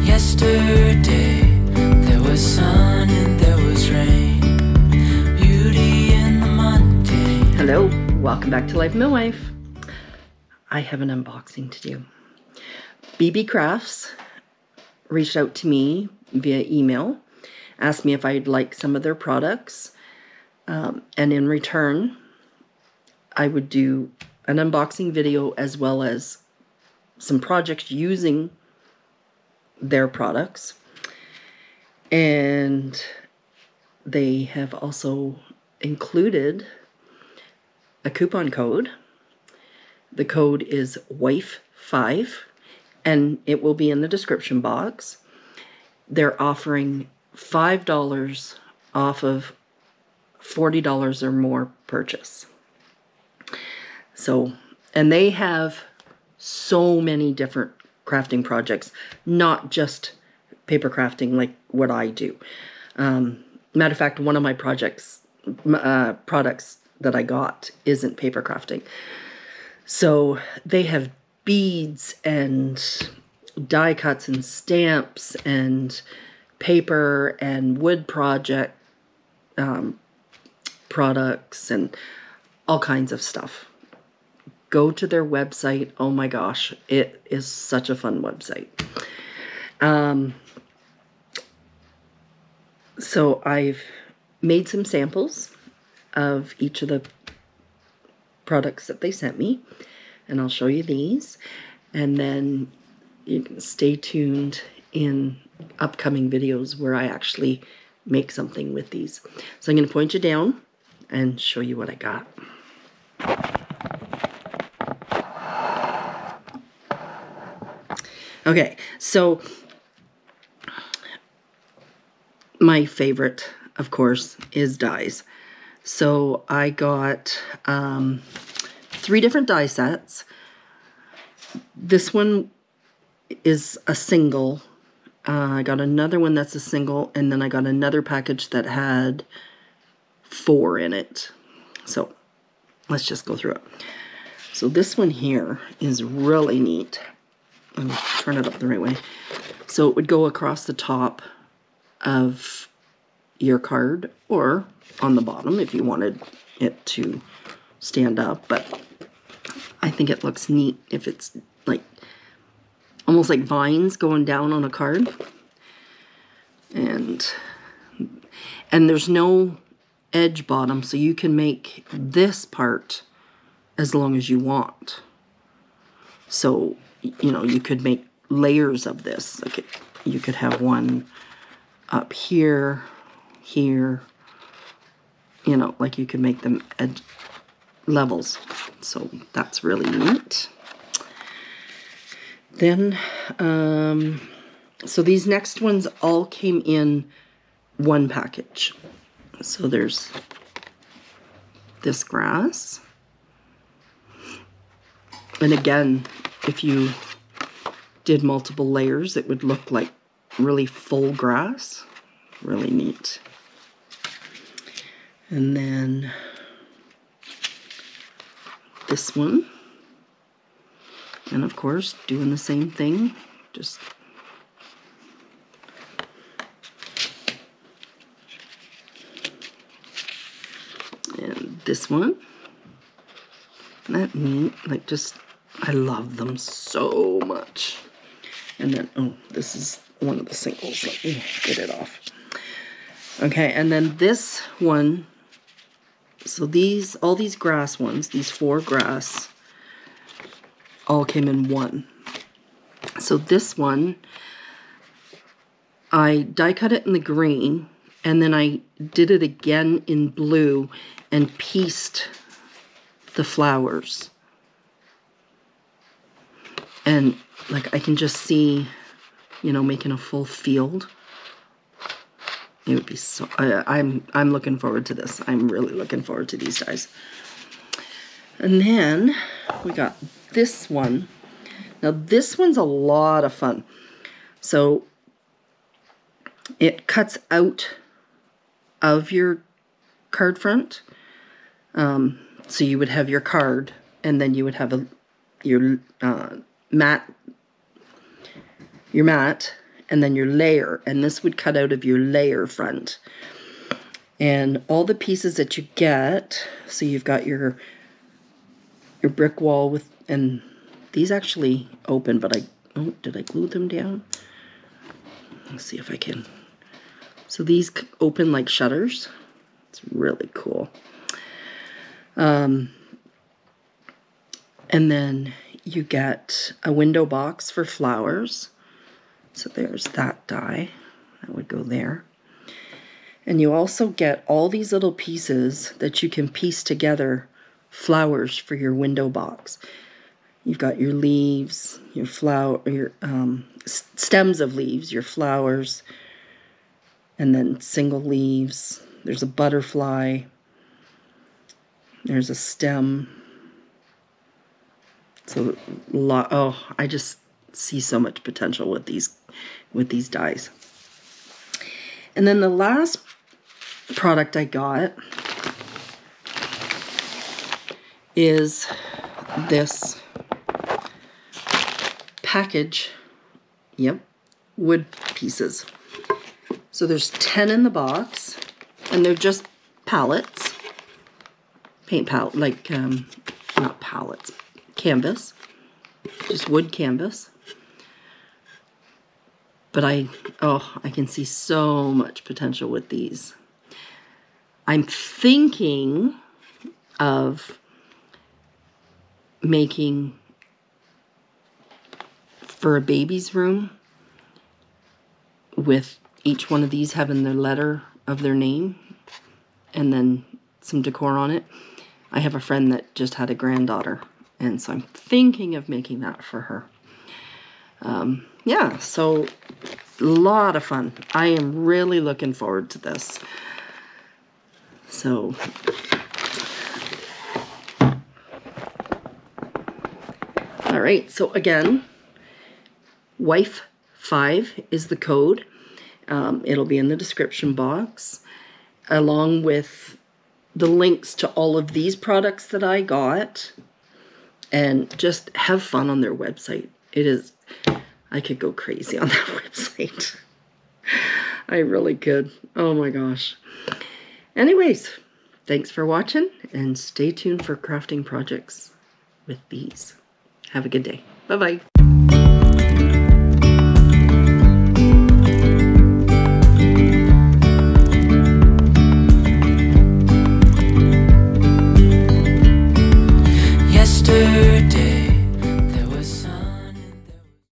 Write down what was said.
Yesterday there was sun and there was rain, beauty in the mundane. Hello, welcome back to Life of Midwife. I have an unboxing to do. Beebeecraft reached out to me via email, asked me if I'd like some of their products, and in return I would do an unboxing video as well as some projects using their products. And they have also included a coupon code. The code is WIFE5 and it will be in the description box. They're offering $5 off of $40 or more purchase. So, and they have so many different crafting projects, not just paper crafting like what I do. Matter of fact, one of my products that I got isn't paper crafting. So they have beads and die cuts and stamps and paper and wood project products and all kinds of stuff. Go to their website. Oh my gosh, it is such a fun website. So I've made some samples of each of the products that they sent me, and I'll show you these, and then you can stay tuned in upcoming videos where I actually make something with these. So I'm going to point you down and show you what I got. Okay, so my favorite, of course, is dies. So I got 3 different die sets. This one is a single. I got another one that's a single, and then I got another package that had 4 in it. So let's just go through it. So this one here is really neat. Let me turn it up the right way. So it would go across the top of your card or on the bottom if you wanted it to stand up. But I think it looks neat if it's like almost like vines going down on a card. And there's no edge bottom, so you can make this part as long as you want. So you know, you could make layers of this. Like you could have one up here, here, you know, like you could make them edge levels. So that's really neat. Then, so these next ones all came in one package. So there's this grass. And again, if you did multiple layers, it would look like really full grass. Really neat. And then this one. And of course, doing the same thing. Just and this one. Isn't that neat? Like just I love them so much. And then, oh, this is one of the singles. Let me get it off. Okay, and then this one, so these, all these grass ones, these 4 grass, all came in one. So this one, I die cut it in the green, and then I did it again in blue and pieced the flowers. And like I can just see, you know, making a full field. It would be so. I'm looking forward to this. I'm really looking forward to these dies. And then we got this one. Now this one's a lot of fun. So it cuts out of your card front. So you would have your card, and then you would have your mat, and then your layer, and this would cut out of your layer front. And all the pieces that you get, so you've got your brick wall with, and these actually open, but oh, did I glue them down? Let's see if I can. So these open like shutters. It's really cool. And then you get a window box for flowers. So there's that die. That would go there. And you also get all these little pieces that you can piece together, flowers for your window box. You've got your leaves, your flower, your stems of leaves, your flowers, and then single leaves. There's a butterfly. There's a stem. So oh, I just see so much potential with these dies. And then the last product I got is this package, yep, wood pieces. So there's 10 in the box, and they're just palettes, paint palette, like, not palettes, canvas, just wood canvas. But I can see so much potential with these. I'm thinking of making for a baby's room with each one of these having their letter of their name and then some decor on it. I have a friend that just had a granddaughter, and so I'm thinking of making that for her. Yeah, so a lot of fun. I am really looking forward to this. So, all right, so again, WIFE5 is the code. It'll be in the description box, along with the links to all of these products that I got, and just have fun on their website. It is, I could go crazy on that website. I really could. Oh my gosh. Anyways, thanks for watching, and stay tuned for crafting projects with these. Have a good day. Bye-bye.